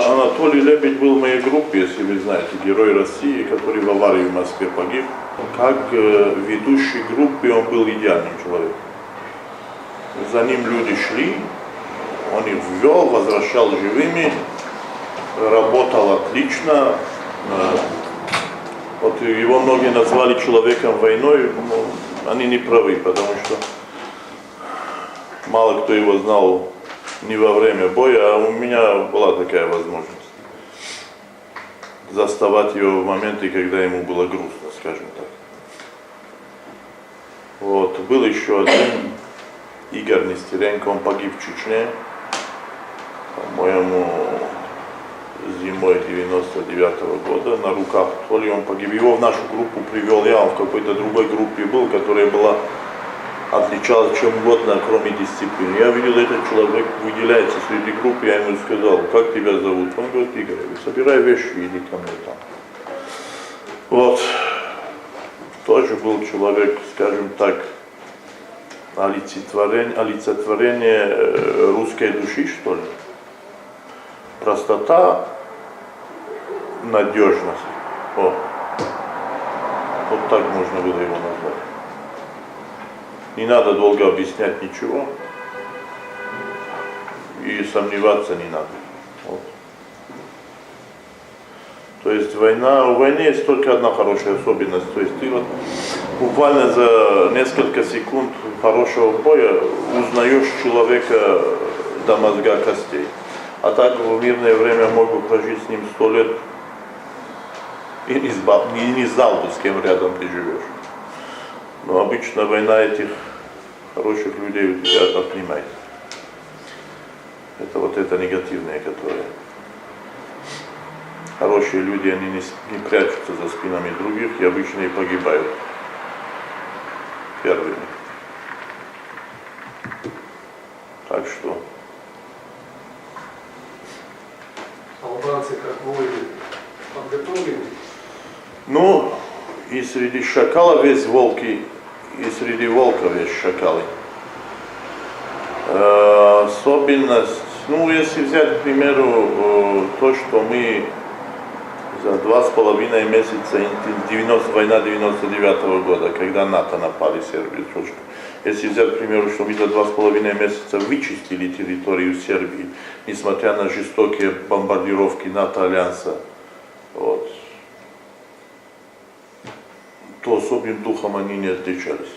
Анатолий Лебедь был в моей группе, если вы знаете, герой России, который в аварии в Москве погиб. Как ведущий группы он был идеальным человеком. За ним люди шли, он их ввел, возвращал живыми, работал отлично. Вот его многие назвали человеком войной, но они не правы, потому что мало кто его знал не во время боя, а у меня была такая возможность заставать его в моменты, когда ему было грустно, скажем так. Вот. Был еще один Игорь Нестеренко, он погиб в Чечне, по-моему, зимой 99-го года, на руках то ли он погиб. Его в нашу группу привел я, он в какой-то другой группе был, которая была отличалась чем угодно, кроме дисциплины. Я видел, этот человек выделяется среди группы, я ему сказал, как тебя зовут? Он говорит, Игорь, собирай вещи, иди ко мне там. Вот. Тоже был человек, скажем так, олицетворение русской души, что ли. Простота, надежность. Вот так можно было его назвать. Не надо долго объяснять ничего. И сомневаться не надо. Вот. То есть у войны есть только одна хорошая особенность. То есть ты вот буквально за несколько секунд хорошего боя узнаешь человека до мозга костей. А так в мирное время мог бы прожить с ним 100 лет и не знал бы, с кем рядом ты живешь. Но обычно война этих хороших людей у тебя отнимает. Это вот это негативное, которое. Хорошие люди, они не прячутся за спинами других и обычно и погибают первыми. Так что. Албанцы как воины подготовлены? Ну, и среди шакалов есть волки, и среди волков есть шакалы. Особенность, ну, если взять, к примеру, то, что мы за 2,5 месяца, война 99-го года, когда НАТО напали Сербию, если взять, к примеру, что мы за 2,5 месяца вычистили территорию Сербии, несмотря на жестокие бомбардировки НАТО-альянса, вот, то особым духом они не отличались.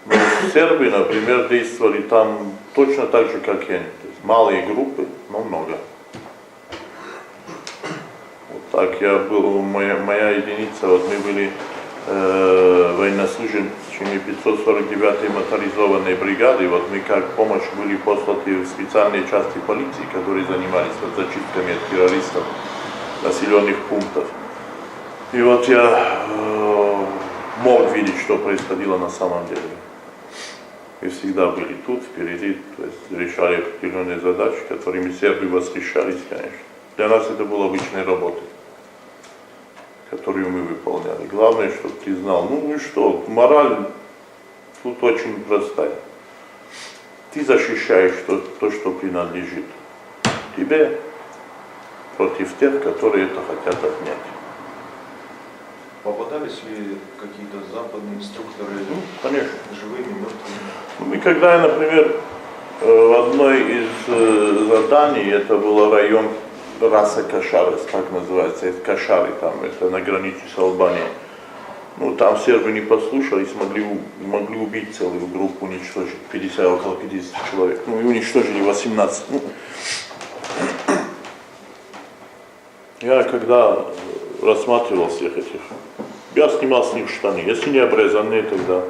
Но сербы, например, действовали там точно так же, как и они. То есть малые группы, но много. Вот так я был, моя единица, вот мы были военнослужащими 549-й моторизованной бригады, вот мы как помощь были посланы в специальные части полиции, которые занимались вот зачистками от террористов населенных пунктов. И вот я мог видеть, что происходило на самом деле. И всегда были тут, впереди, то есть решали определенные задачи, которыми сербы восхищались, конечно. Для нас это была обычная работа, которую мы выполняли. Главное, чтобы ты знал, ну и что, мораль тут очень простая. Ты защищаешь то, что принадлежит тебе, против тех, которые это хотят отнять. Попадались ли какие-то западные инструкторы, конечно, живыми, мертвыми? Ну, и когда я, например, в одной из заданий, это был район Раса Кашарес, так называется, это Кашары, там, это на границе с Албанией. Ну, там сербы не послушались, могли убить целую группу, уничтожить около 50 человек. Ну, и уничтожили 18. Ну, я когда рассматривал всех этих, я снимал с них штаны, если не обрезанные, тогда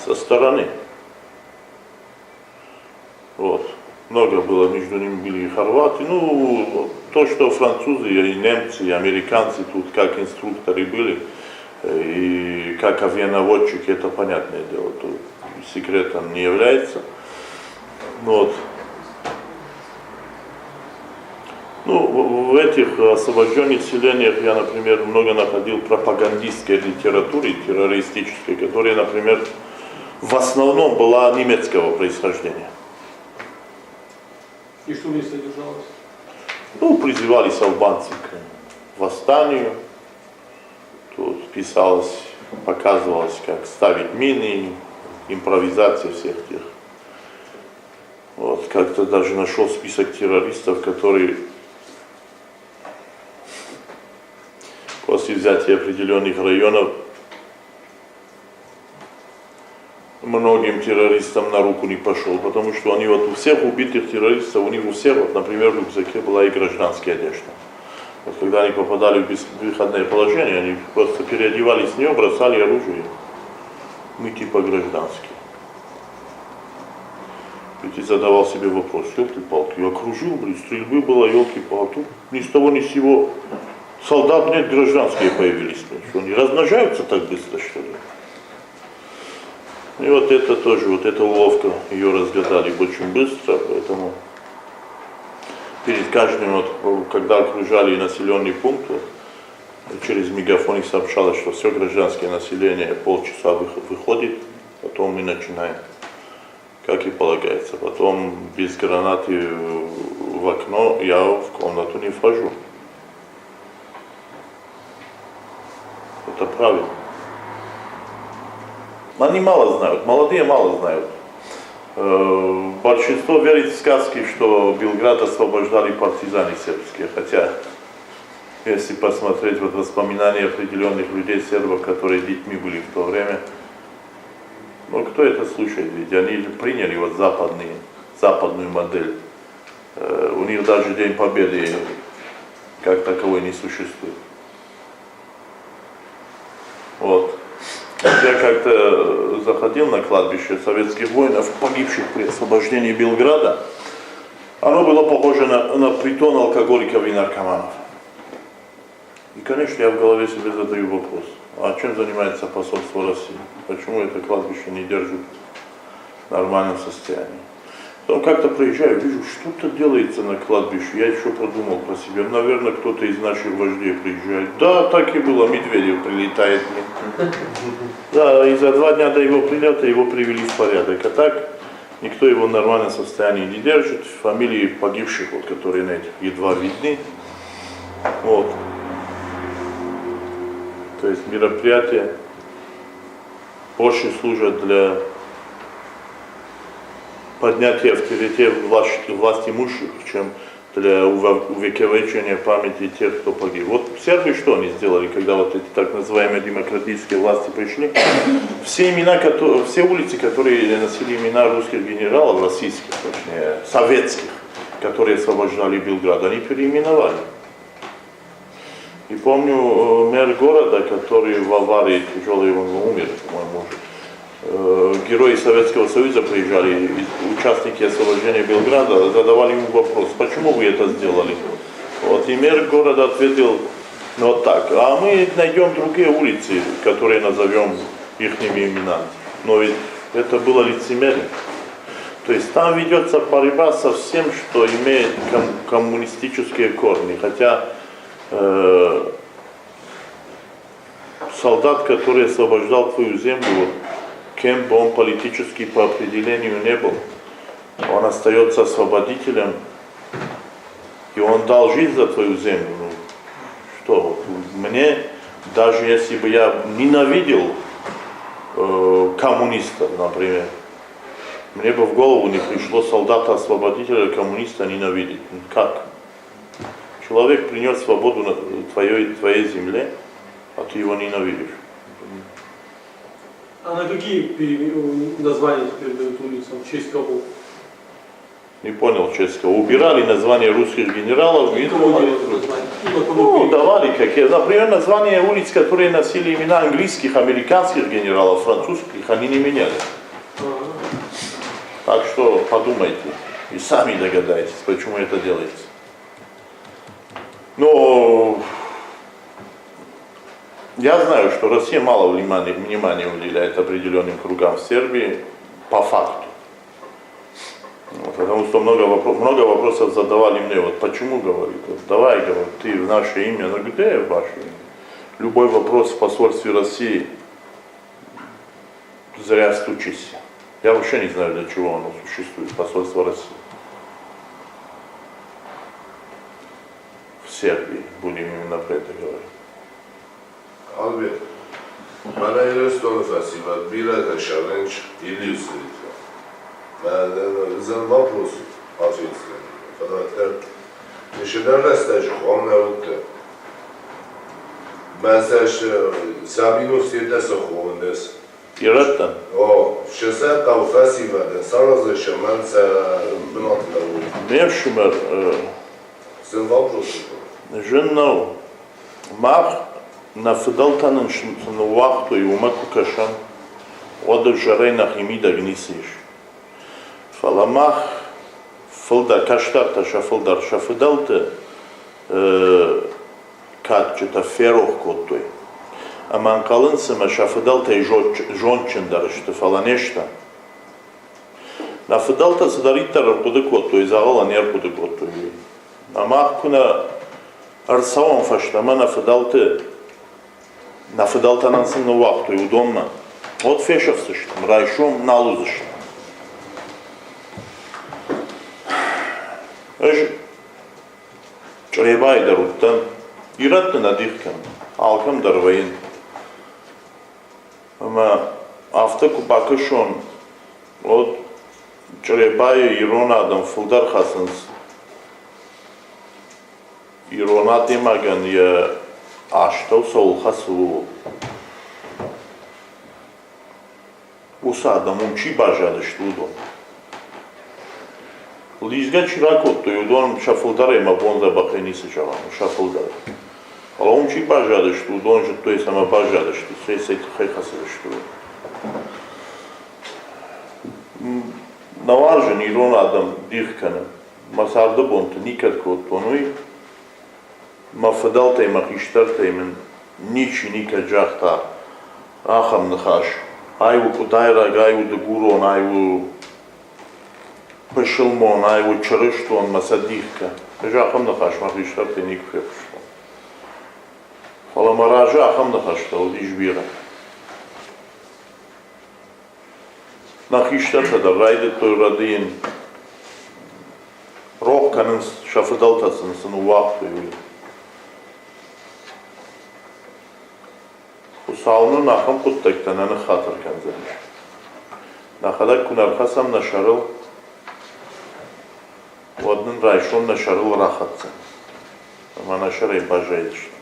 со стороны. Вот. Много было, между ними были и хорваты. Ну, то, что французы, и немцы, и американцы тут как инструкторы были, и как авианаводчики, это понятное дело, то секретом не является. Вот. Ну, в этих освобожденных селениях я, например, много находил пропагандистской литературы, террористической, которая, например, в основном была немецкого происхождения. И что в ней содержалось? Ну, призывались албанцы к восстанию. Тут писалось, показывалось, как ставить мины, импровизация всех тех. Вот, как-то даже нашел список террористов, которые после взятия определенных районов многим террористам на руку не пошел, потому что они вот у всех убитых террористов, у них у всех, вот, например, в рюкзаке была и гражданская одежда. Вот, когда они попадали в безвыходное положение, они просто переодевались в нее, бросали оружие. Мы типа гражданские. И ты задавал себе вопрос, елки-палки, я окружил, блин, стрельбы было, елки-палки, ни с того ни с сего. Солдат нет, гражданские появились. Что, они размножаются так быстро, что ли? И вот это тоже, вот эта уловка, ее разгадали очень быстро, поэтому перед каждым, вот, когда окружали населенный пункт, через мегафон сообщалось, что все гражданское население полчаса выходит, потом мы начинаем, как и полагается. Потом без гранаты в окно я в комнату не вхожу. Это правильно. Они мало знают, молодые мало знают. Большинство верит в сказки, что Белград освобождали партизаны сербские, хотя, если посмотреть вот воспоминания определенных людей, сербов, которые детьми были в то время, ну кто это слушает, ведь они приняли вот западную модель. У них даже День Победы как таковой не существует. Вот. Я как-то заходил на кладбище советских воинов, погибших при освобождении Белграда. Оно было похоже на притон алкоголиков и наркоманов. И, конечно, я в голове себе задаю вопрос, а чем занимается посольство России? Почему это кладбище не держит в нормальном состоянии? Потом как-то приезжаю, вижу, что-то делается на кладбище. Я еще подумал про себя, наверное, кто-то из наших вождей приезжает. Да, так и было, Медведев прилетает мне. Да, и за 2 дня до его прилета его привели в порядок. А так никто его в нормальном состоянии не держит. Фамилии погибших, вот, которые на этих едва видны. Вот. То есть мероприятия больше служат для поднятия авторитета власти имущих, чем для увековечения памяти тех, кто погиб. Вот в Сербии что они сделали, когда вот эти так называемые демократические власти пришли? Все улицы, которые носили имена русских генералов, российских, точнее, советских, которые освобождали Белград, они переименовали. И помню, мэр города, который в аварии тяжелой умер, по-моему, герои Советского Союза приезжали, участники освобождения Белграда, задавали ему вопрос, почему вы это сделали? Вот, и мэр города ответил, ну вот так, а мы найдем другие улицы, которые назовем ихними именами. Но ведь это было лицемерие. То есть там ведется борьба со всем, что имеет коммунистические корни. Хотя солдат, который освобождал твою землю, кем бы он политически по определению не был, он остается освободителем, и он дал жизнь за твою землю. Ну, что, мне, даже если бы я ненавидел коммунистов, например, мне бы в голову не пришло солдата-освободителя коммуниста ненавидеть. Как? Человек принес свободу на твоей земле, а ты его ненавидишь. А на какие названия теперь дают улицам? В честь кого? Не понял, честно. Убирали названия русских генералов и давали какие. Например, названия улиц, которые носили имена английских, американских генералов, французских, они не меняли. Так что подумайте и сами догадаетесь, почему это делается. Но я знаю, что Россия мало внимания уделяет определенным кругам в Сербии по факту. Потому что много вопросов задавали мне, вот почему говорит, вот, давай, говорит, ты в наше имя, ну где ваше имя? Любой вопрос в посольстве России, зря стучишься. Я вообще не знаю, для чего оно существует, посольство России. Сербии, будем именно про это говорить. Albert, mana Erastonov asívat, Бирата Шаленч или Усилитва. За вопрос ответственный. Федоратор, еще даже стаж, он на вот. Масаж Сабинов всегда сохонес. Ираттан? О, сейчас Кавказива, сразу же манца бнотна. Мершимер, За вопрос. женнау, мах на фидалтанын шынтыны уақыту юмаку кашан, оды жарайнах имида гнисиш. Фаламах фылдар каштарта шафылдар шафидалты катчыта ферох коттой. Аман калынсыма шафидалта и жончындарышты фаланешта. На фидалта садариттар куды коттой, зағалан ер куды коттой. Амах куна арсауан фаштама на фидалтанан сынны уақыту удонма. От фешов сыштым, райшом налу зыштым. Ჭრება იდარუთან ირატნა დიხკან ალკამ დარვაინ ამა ავტაკუ ბაკაშონ od ჭრება ირონადან ფულდარ ხასანს ირონადი მაგანია აშტო სოლხასუ უსადამ უმჩი ბაჟადა შტუდო Лизга чиракот, то юдон шафылдар ема бонза бахенисы жаван, шафылдар. Ала он чи бажады, что удон же то есть сама бажады, что все эти хайхасы, что. Наваржен ирон адам дихкана, масарда бонта никак кот тонуй, мафадалта ема хиштарта емен ничи ника джахта, ахам нахаш, айву кутайра, гайву дегурон, айву Пешелмон, а его чрыштон, масадихка. Жахам нахаш, махиштар ты ник фепшто. Фаламара жахам нахаш, то лишбира. Нахиштар да райдет той радин. Рохканын шафыдалтасын сыну вахту. Усалну нахам куттактан аны хатыр канзаниш. Нахадак кунархасам нашарыл. Однын райшон нашарыл рахатца. Мана шарай бажает, что